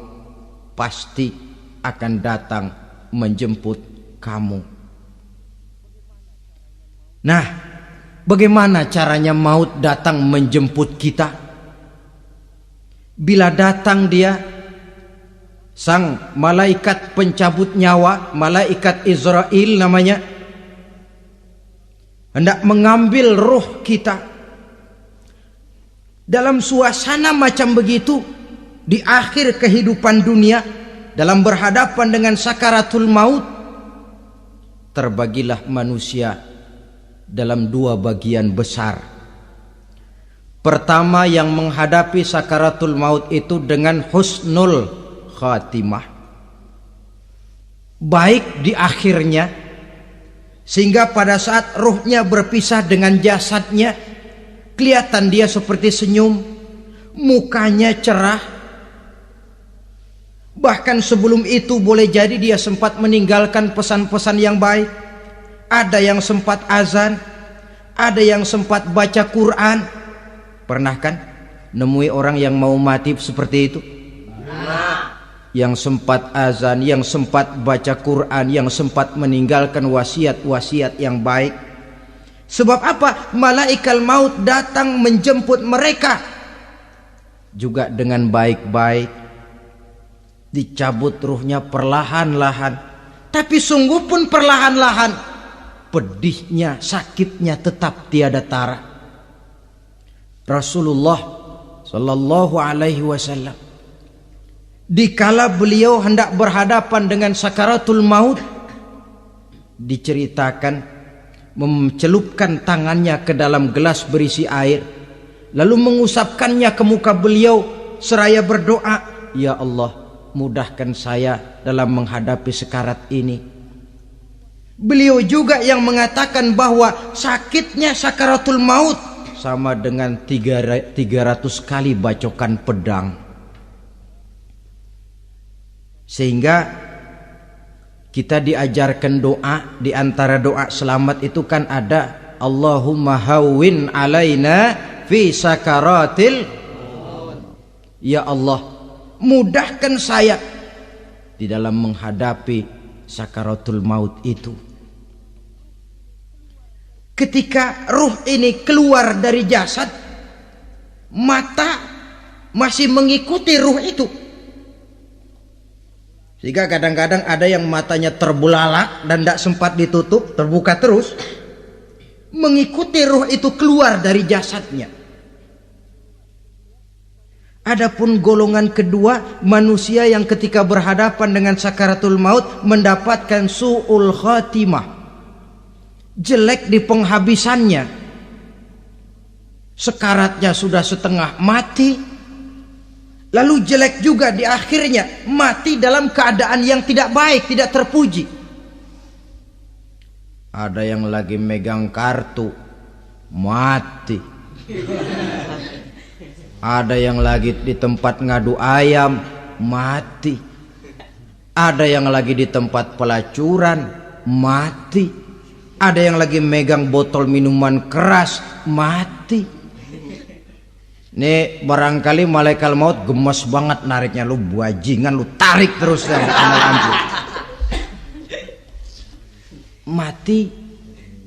Speaker 1: pasti akan datang menjemput kamu. Nah, bagaimana caranya maut datang menjemput kita? Bila datang dia, sang malaikat pencabut nyawa, malaikat Israel namanya, hendak mengambil roh kita. Dalam suasana macam begitu, di akhir kehidupan dunia, dalam berhadapan dengan sakaratul maut, terbagilah manusia dalam dua bagian besar. Pertama, yang menghadapi sakaratul maut itu dengan husnul khatimah, baik di akhirnya, sehingga pada saat ruhnya berpisah dengan jasadnya, kelihatan dia seperti senyum, mukanya cerah. Bahkan sebelum itu boleh jadi dia sempat meninggalkan pesan-pesan yang baik. Ada yang sempat azan, ada yang sempat baca Quran. Pernah kan nemui orang yang mau mati seperti itu? Yang sempat azan, yang sempat baca Quran, yang sempat meninggalkan wasiat-wasiat yang baik. Sebab apa? Malaikat maut datang menjemput mereka juga dengan baik-baik. Dicabut ruhnya perlahan-lahan, tapi sungguh pun perlahan-lahan. Pedihnya, sakitnya tetap tiada tara. Rasulullah Sallallahu Alaihi Wasallam, dikala beliau hendak berhadapan dengan sakaratul maut, diceritakan mencelupkan tangannya ke dalam gelas berisi air, lalu mengusapkannya ke muka beliau seraya berdoa, "Ya Allah, mudahkan saya dalam menghadapi sekarat ini." Beliau juga yang mengatakan bahwa sakitnya sakaratul maut sama dengan 300 kali bacokan pedang. Sehingga kita diajarkan doa. Di antara doa selamat itu kan ada, Allahumma hawwin alaina fi sakaratil maut. Ya Allah, mudahkan saya di dalam menghadapi sakaratul maut itu. Ketika ruh ini keluar dari jasad, mata masih mengikuti ruh itu. Sehingga kadang-kadang ada yang matanya terbelalak dan tidak sempat ditutup, terbuka terus, mengikuti ruh itu keluar dari jasadnya. Adapun golongan kedua, manusia yang ketika berhadapan dengan sakaratul maut mendapatkan su'ul khatimah, jelek di penghabisannya. Sekaratnya sudah setengah mati, lalu jelek juga di akhirnya, mati dalam keadaan yang tidak baik, tidak terpuji. Ada yang lagi megang kartu, mati. Ada yang lagi di tempat ngadu ayam, mati. Ada yang lagi di tempat pelacuran, mati. ada yang lagi megang botol minuman keras, mati. Nih barangkali malaikat maut gemes banget nariknya, lu bajingan, lu tarik terus sama lampu. Mati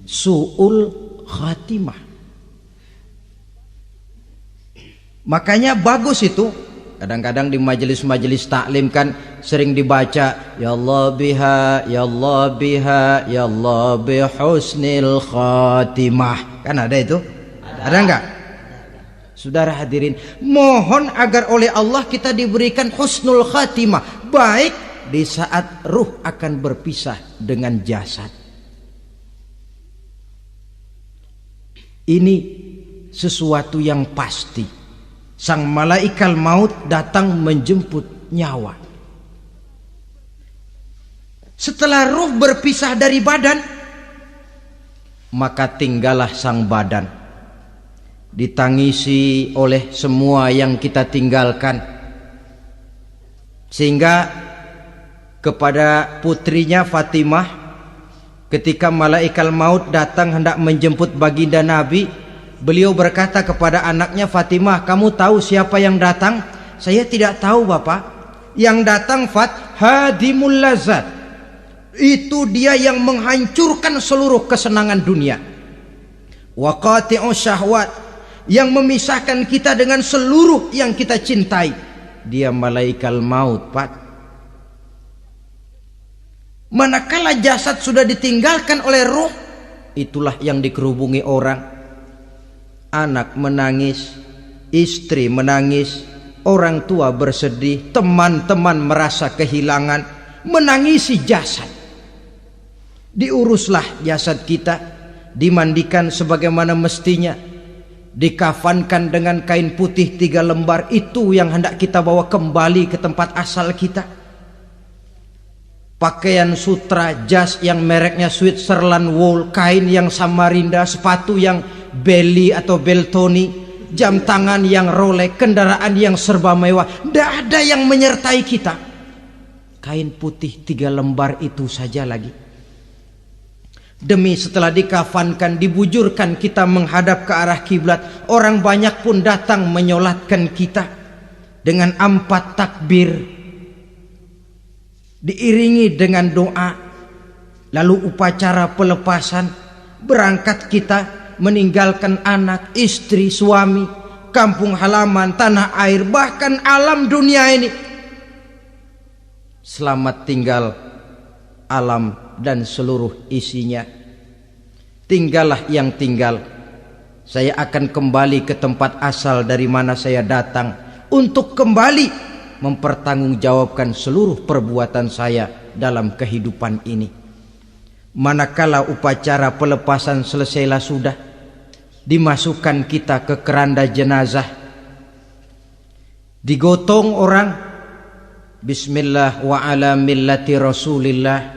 Speaker 1: su'ul khatimah. Makanya bagus itu. Kadang-kadang di majelis-majelis taklim kan sering dibaca, ya Allah biha, ya Allah biha, ya Allah bihusnil khatimah. Kan ada itu? Ada enggak? Saudara hadirin, mohon agar oleh Allah kita diberikan husnul khatimah, baik di saat ruh akan berpisah dengan jasad. Ini sesuatu yang pasti. Sang malaikat maut datang menjemput nyawa. Setelah ruh berpisah dari badan, maka tinggallah sang badan, ditangisi oleh semua yang kita tinggalkan. Sehingga kepada putrinya Fatimah, ketika malaikat maut datang hendak menjemput baginda Nabi, beliau berkata kepada anaknya, Fatimah, kamu tahu siapa yang datang? Saya tidak tahu, Bapak. Yang datang hadimul lazat. Itu dia yang menghancurkan seluruh kesenangan dunia. Wa qati'u syahwat, yang memisahkan kita dengan seluruh yang kita cintai. Dia malaikat maut, Pak. Manakala jasad sudah ditinggalkan oleh ruh, itulah yang dikerubungi orang. Anak menangis, istri menangis, orang tua bersedih, teman-teman merasa kehilangan, menangisi jasad. Diuruslah jasad kita, dimandikan sebagaimana mestinya, dikafankan dengan kain putih 3 lembar. Itu yang hendak kita bawa kembali ke tempat asal kita. Pakaian sutra, jas yang mereknya Switzerland wool, kain yang Samarinda, sepatu yang Belly atau Beltoni, jam tangan yang Rolex, kendaraan yang serba mewah, tidak ada yang menyertai kita. Kain putih 3 lembar itu saja lagi. Demi setelah dikafankan, dibujurkan kita menghadap ke arah kiblat, orang banyak pun datang menyolatkan kita dengan 4 takbir, diiringi dengan doa. Lalu upacara pelepasan, berangkat kita meninggalkan anak, istri, suami, kampung halaman, tanah air, bahkan alam dunia ini. Selamat tinggal alam dan seluruh isinya. Tinggallah yang tinggal. Saya akan kembali ke tempat asal dari mana saya datang, untuk kembali mempertanggungjawabkan seluruh perbuatan saya dalam kehidupan ini. Manakala upacara pelepasan selesailah sudah, dimasukkan kita ke keranda jenazah, digotong orang, bismillah wa ala millati rasulillah,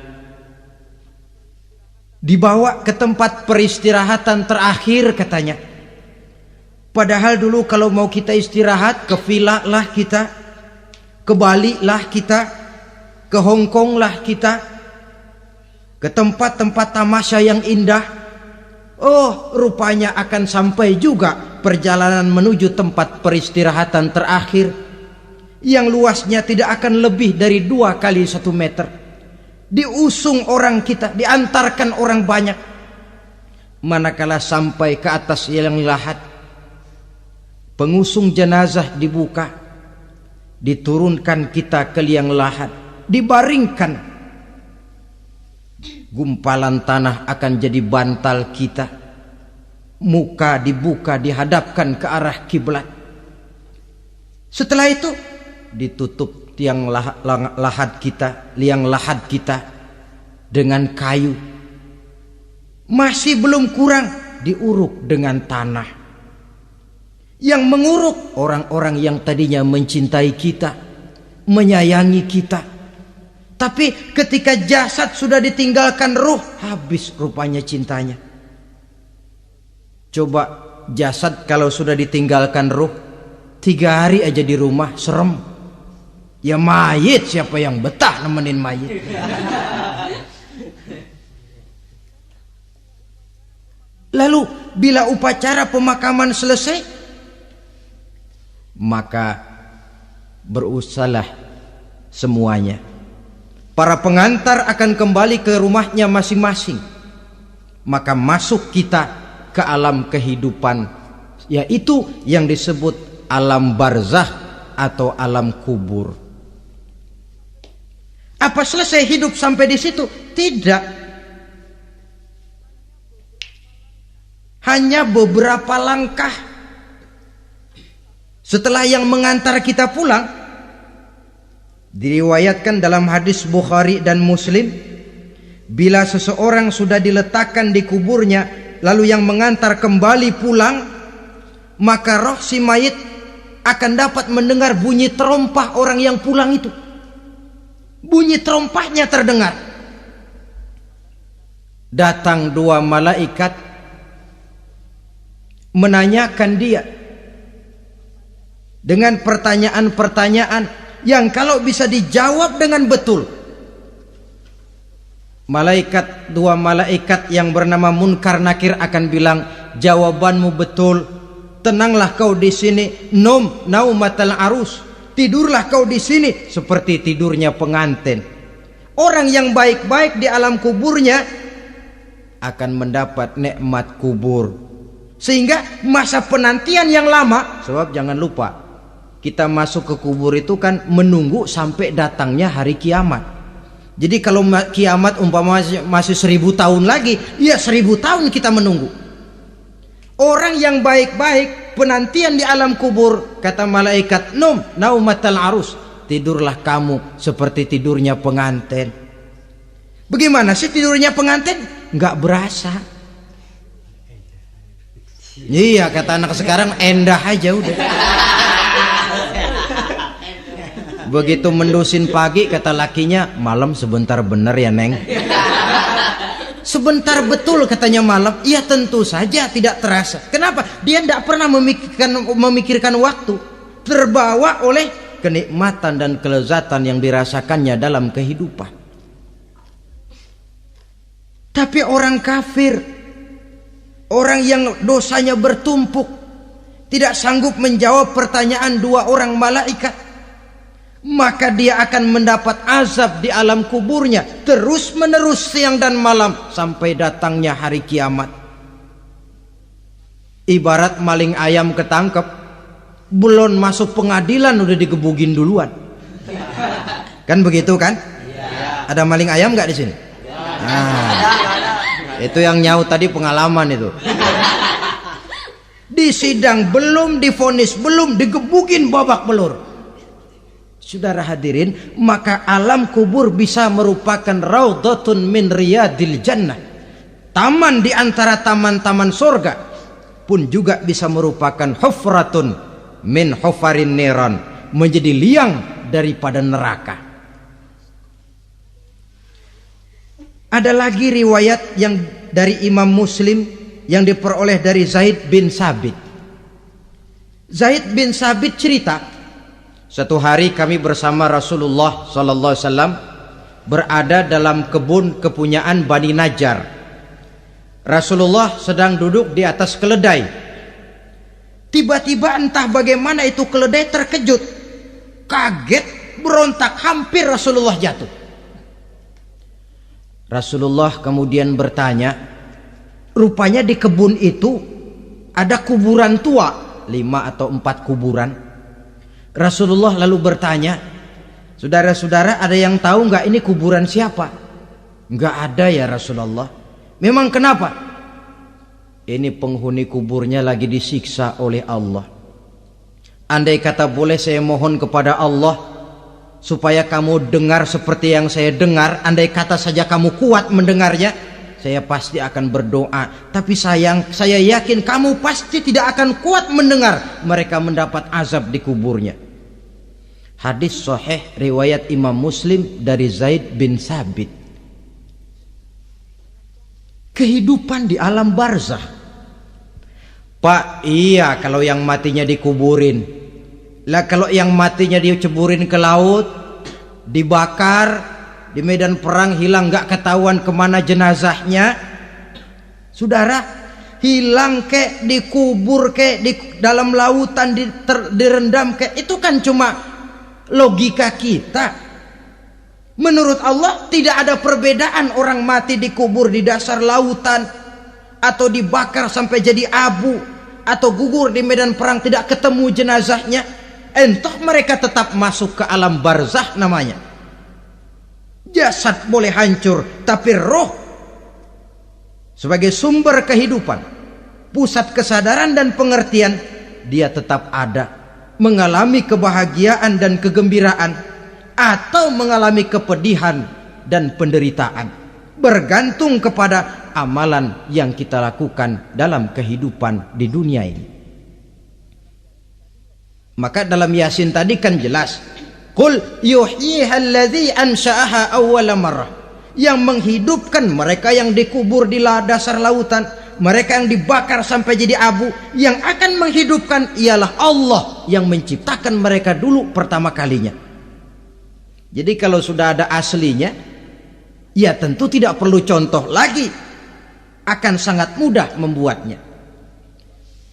Speaker 1: dibawa ke tempat peristirahatan terakhir katanya. Padahal dulu kalau mau kita istirahat, ke villa lah kita, ke Bali lah kita, ke Hong Kong lah kita, ke tempat-tempat tamasya yang indah. Oh, rupanya akan sampai juga perjalanan menuju tempat peristirahatan terakhir, yang luasnya tidak akan lebih dari 2 kali 1 meter. Diusung orang kita, diantarkan orang banyak. Manakala sampai ke atas liang lahat, pengusung jenazah dibuka, diturunkan kita ke liang lahat, dibaringkan. Gumpalan tanah akan jadi bantal kita. Muka dibuka, dihadapkan ke arah kiblat. Setelah itu ditutup liang lahat kita dengan kayu. Masih belum kurang, diuruk dengan tanah. Yang menguruk orang-orang yang tadinya mencintai kita, menyayangi kita. Tapi ketika jasad sudah ditinggalkan ruh, habis rupanya cintanya. Coba jasad kalau sudah ditinggalkan ruh, 3 hari aja di rumah, serem. Ya mayit, siapa yang betah nemenin mayit? Lalu bila upacara pemakaman selesai, maka berusahalah semuanya. Para pengantar akan kembali ke rumahnya masing-masing. Maka masuk kita ke alam kehidupan, yaitu yang disebut alam barzakh atau alam kubur. Apa selesai hidup sampai di situ? Tidak. Hanya beberapa langkah setelah yang mengantar kita pulang. Diriwayatkan dalam hadis Bukhari dan Muslim, bila seseorang sudah diletakkan di kuburnya lalu yang mengantar kembali pulang, maka roh si mayit akan dapat mendengar bunyi terompah orang yang pulang itu. Bunyi terompahnya terdengar. Datang dua malaikat menanyakan dia dengan pertanyaan-pertanyaan yang kalau bisa dijawab dengan betul, dua malaikat yang bernama Munkar Nakir akan bilang, jawabanmu betul, tenanglah kau di sini, naumatal arus, tidurlah kau di sini seperti tidurnya pengantin. Orang yang baik-baik di alam kuburnya akan mendapat nikmat kubur. Sehingga masa penantian yang lama, sebab jangan lupa kita masuk ke kubur itu kan menunggu sampai datangnya hari kiamat. Jadi kalau kiamat umpama masih 1000 tahun lagi, ya 1000 tahun kita menunggu. Orang yang baik-baik penantian di alam kubur, kata malaikat, naumatal arus, tidurlah kamu seperti tidurnya pengantin. Bagaimana sih tidurnya pengantin? Nggak berasa. Iya, kata anak sekarang, endah aja udah. Begitu mendusin pagi, kata lakinya, malam sebentar bener ya Neng. Sebentar betul katanya malam. Iya tentu saja tidak terasa. Kenapa? Dia tidak pernah memikirkan waktu. Terbawa oleh kenikmatan dan kelezatan yang dirasakannya dalam kehidupan. Tapi orang kafir, orang yang dosanya bertumpuk, tidak sanggup menjawab pertanyaan dua orang malaikat, maka dia akan mendapat azab di alam kuburnya terus menerus siang dan malam sampai datangnya hari kiamat. Ibarat maling ayam ketangkep, belum masuk pengadilan udah digebugin duluan. Kan begitu kan? Ada maling ayam nggak di sini? Itu yang nyaut tadi pengalaman itu. Di sidang belum divonis, belum digebugin babak belur. Saudara hadirin, maka alam kubur bisa merupakan raudhatun min riyadil jannah, taman di antara taman-taman surga, pun juga bisa merupakan hufratun min hufarin niran, menjadi liang daripada neraka. Ada lagi riwayat yang dari Imam Muslim yang diperoleh dari Zaid bin Sabit. Zaid bin Sabit cerita, satu hari kami bersama Rasulullah sallallahu alaihi wasallam berada dalam kebun kepunyaan Bani Najjar. Rasulullah sedang duduk di atas keledai. Tiba-tiba entah bagaimana itu keledai terkejut, kaget, berontak, hampir Rasulullah jatuh. Rasulullah kemudian bertanya, rupanya di kebun itu ada kuburan tua, 5 atau 4 kuburan. Rasulullah lalu bertanya, saudara-saudara ada yang tahu nggak ini kuburan siapa? Nggak ada ya Rasulullah. Memang kenapa? Ini penghuni kuburnya lagi disiksa oleh Allah. Andai kata boleh saya mohon kepada Allah supaya kamu dengar seperti yang saya dengar, andai kata saja kamu kuat mendengarnya, saya pasti akan berdoa. Tapi sayang, saya yakin kamu pasti tidak akan kuat mendengar mereka mendapat azab di kuburnya. Hadis sahih riwayat Imam Muslim dari Zaid bin Sabit. Kehidupan di alam barzakh. Pak, iya kalau yang matinya dikuburin. Lah kalau yang matinya diceburin ke laut, dibakar, di medan perang hilang, nggak ketahuan kemana jenazahnya. Saudara, hilang kek, dikubur kek, di dalam lautan direndam kek, itu kan cuma logika kita. Menurut Allah tidak ada perbedaan orang mati dikubur di dasar lautan atau dibakar sampai jadi abu atau gugur di medan perang tidak ketemu jenazahnya. Entah mereka tetap masuk ke alam barzah namanya. Jasad boleh hancur, tapi roh sebagai sumber kehidupan, pusat kesadaran dan pengertian, dia tetap ada, mengalami kebahagiaan dan kegembiraan atau mengalami kepedihan dan penderitaan, bergantung kepada amalan yang kita lakukan dalam kehidupan di dunia ini. Maka dalam Yasin tadi kan jelas, qul yuhyiha alladzi ansha'aha awwala marrah, yang menghidupkan mereka yang dikubur di dasar lautan, mereka yang dibakar sampai jadi abu, yang akan menghidupkan ialah Allah yang menciptakan mereka dulu pertama kalinya. Jadi kalau sudah ada aslinya, ya tentu tidak perlu contoh lagi, akan sangat mudah membuatnya.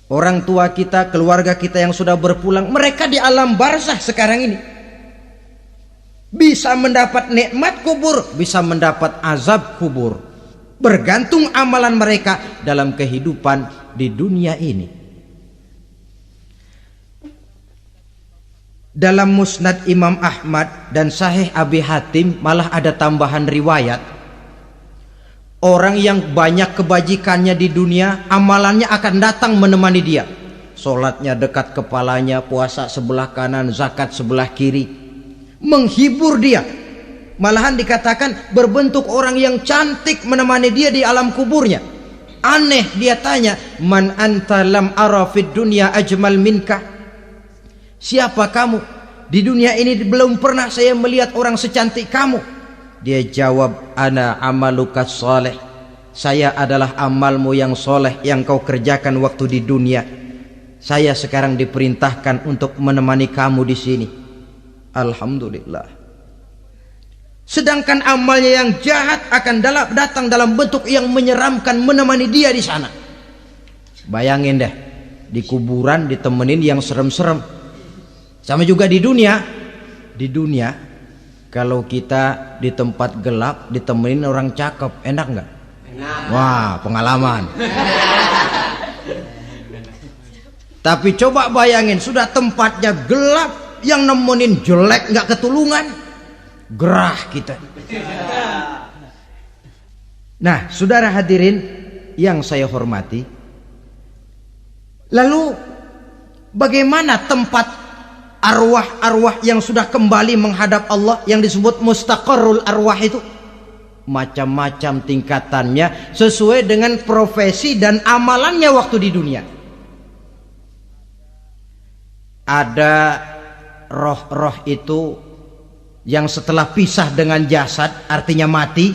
Speaker 1: Orang tua kita, keluarga kita yang sudah berpulang, mereka di alam barzah sekarang ini bisa mendapat nikmat kubur, bisa mendapat azab kubur, bergantung amalan mereka dalam kehidupan di dunia ini. Dalam Musnad Imam Ahmad dan Sahih Abi Hatim malah ada tambahan riwayat, orang yang banyak kebajikannya di dunia, amalannya akan datang menemani dia. Sholatnya dekat kepalanya, puasa sebelah kanan, zakat sebelah kiri, menghibur dia. Malahan dikatakan berbentuk orang yang cantik menemani dia di alam kuburnya. Aneh, dia tanya, man anta lam ara fid dunya ajmal minka, siapa kamu? Di dunia ini belum pernah saya melihat orang secantik kamu. Dia jawab, ana amaluka soleh, saya adalah amalmu yang soleh yang kau kerjakan waktu di dunia. Saya sekarang diperintahkan untuk menemani kamu di sini. Alhamdulillah. Sedangkan amalnya yang jahat akan datang dalam bentuk yang menyeramkan menemani dia di sana. Bayangin deh, di kuburan ditemenin yang serem-serem. Sama juga di dunia. Di dunia, kalau kita di tempat gelap ditemenin orang cakep, enak nggak? Enak. Wah, pengalaman. Tapi coba bayangin, sudah tempatnya gelap, yang nemenin jelek nggak ketulungan, gerah kita. Nah, saudara hadirin yang saya hormati, lalu bagaimana tempat arwah-arwah yang sudah kembali menghadap Allah yang disebut mustaqarrul arwah itu? Macam-macam tingkatannya sesuai dengan profesi dan amalannya waktu di dunia. Ada roh-roh itu yang setelah pisah dengan jasad, artinya mati,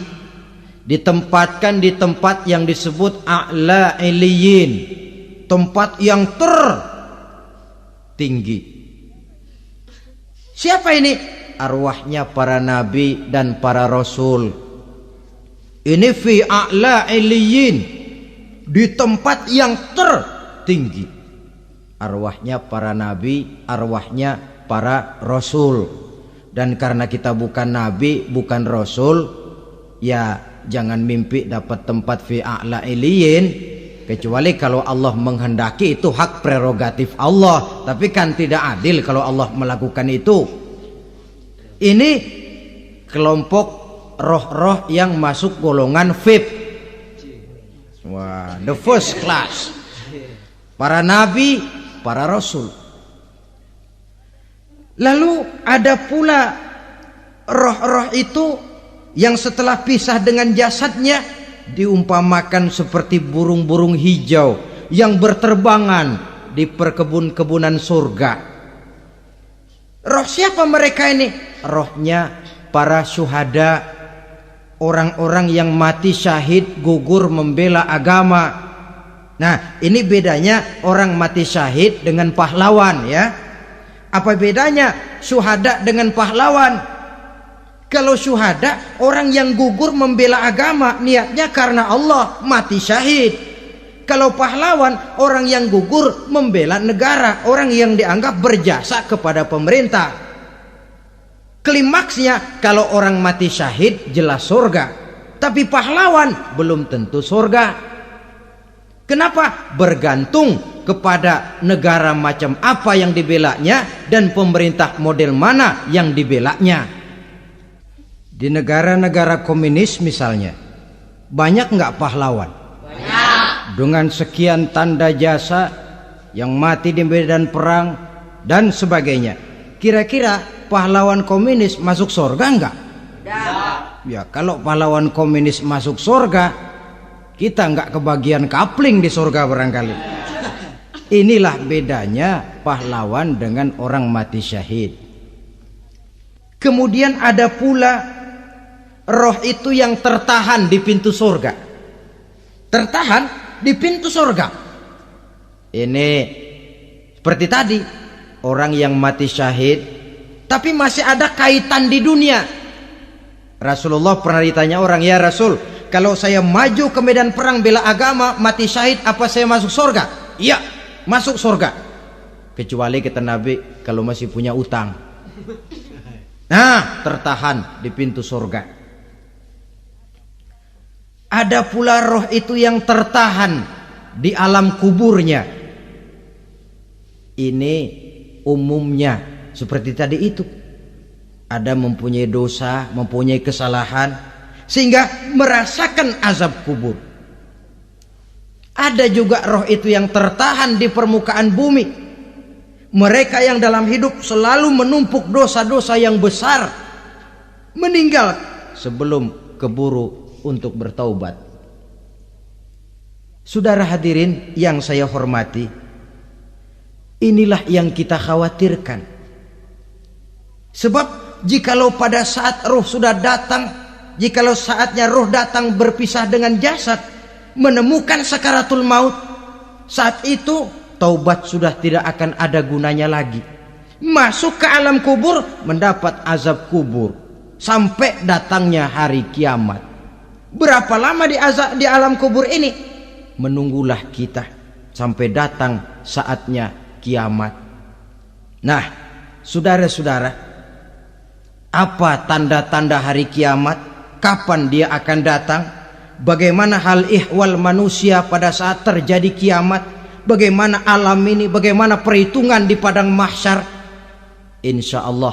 Speaker 1: ditempatkan di tempat yang disebut a'la iliyin, tempat yang tertinggi. Siapa ini? Arwahnya para nabi dan para rasul. Ini fi a'la iliyin, di tempat yang tertinggi. Arwahnya para nabi, arwahnya para rasul. Dan karena kita bukan nabi, bukan rasul, ya jangan mimpi dapat tempat fi a'la iliyin, kecuali kalau Allah menghendaki. Itu hak prerogatif Allah, tapi kan tidak adil kalau Allah melakukan itu. Ini kelompok roh-roh yang masuk golongan VIP. Wah, the first class. Para nabi, para rasul. Lalu ada pula roh-roh itu yang setelah pisah dengan jasadnya diumpamakan seperti burung-burung hijau yang berterbangan di perkebun-kebunan surga. Roh siapa mereka ini? Rohnya para syuhada, orang-orang yang mati syahid gugur membela agama. Nah, ini bedanya orang mati syahid dengan pahlawan, ya. Apa bedanya syuhada dengan pahlawan? Kalau syuhada, orang yang gugur membela agama, niatnya karena Allah, mati syahid. Kalau pahlawan, orang yang gugur membela negara, orang yang dianggap berjasa kepada pemerintah. Klimaksnya, kalau orang mati syahid jelas surga, tapi pahlawan belum tentu surga. Kenapa? Bergantung kepada negara macam apa yang dibelanya dan pemerintah model mana yang dibelanya. Di negara-negara komunis misalnya, banyak nggak pahlawan? Banyak. Dengan sekian tanda jasa yang mati di medan perang dan sebagainya. Kira-kira pahlawan komunis masuk surga enggak? Tidak. Ya, kalau pahlawan komunis masuk surga, kita enggak kebagian kapling di surga barangkali. Inilah bedanya pahlawan dengan orang mati syahid. Kemudian ada pula roh itu yang tertahan di pintu surga. Tertahan di pintu surga. Ini seperti tadi, orang yang mati syahid tapi masih ada kaitan di dunia. Rasulullah pernah ditanya orang, "Ya Rasul, kalau saya maju ke medan perang bela agama, mati syahid, apa saya masuk surga?" "Iya, masuk surga." Kecuali kata Nabi, kalau masih punya utang. Nah, tertahan di pintu surga. Ada pula roh itu yang tertahan di alam kuburnya. Ini umumnya seperti tadi itu. Ada mempunyai dosa, mempunyai kesalahan, sehingga merasakan azab kubur. Ada juga roh itu yang tertahan di permukaan bumi. Mereka yang dalam hidup selalu menumpuk dosa-dosa yang besar, meninggal sebelum keburu untuk bertaubat. Saudara hadirin yang saya hormati, inilah yang kita khawatirkan. Sebab jikalau pada saat roh sudah datang, jikalau saatnya roh datang berpisah dengan jasad, menemukan sakaratul maut, saat itu taubat sudah tidak akan ada gunanya lagi. Masuk ke alam kubur, mendapat azab kubur sampai datangnya hari kiamat. Berapa lama di alam kubur ini? Menunggulah kita sampai datang saatnya kiamat. Nah, saudara-saudara, apa tanda-tanda hari kiamat? Kapan dia akan datang? Bagaimana hal ihwal manusia pada saat terjadi kiamat? Bagaimana alam ini? Bagaimana perhitungan di padang mahsyar? Insya Allah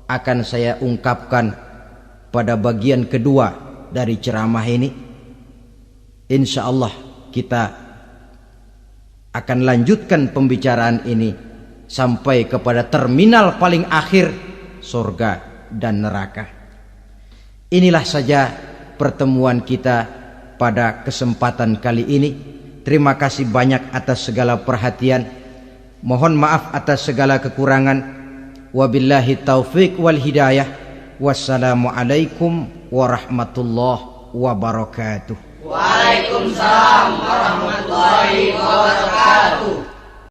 Speaker 1: akan saya ungkapkan pada bagian kedua dari ceramah ini. Insya Allah kita akan lanjutkan pembicaraan ini sampai kepada terminal paling akhir, surga dan neraka. Inilah saja pertemuan kita pada kesempatan kali ini. Terima kasih banyak atas segala perhatian. Mohon maaf atas segala kekurangan. Wabillahi taufiq wal hidayah. Wassalamualaikum warahmatullahi wabarakatuh.
Speaker 2: Waalaikumsalam warahmatullahi wabarakatuh.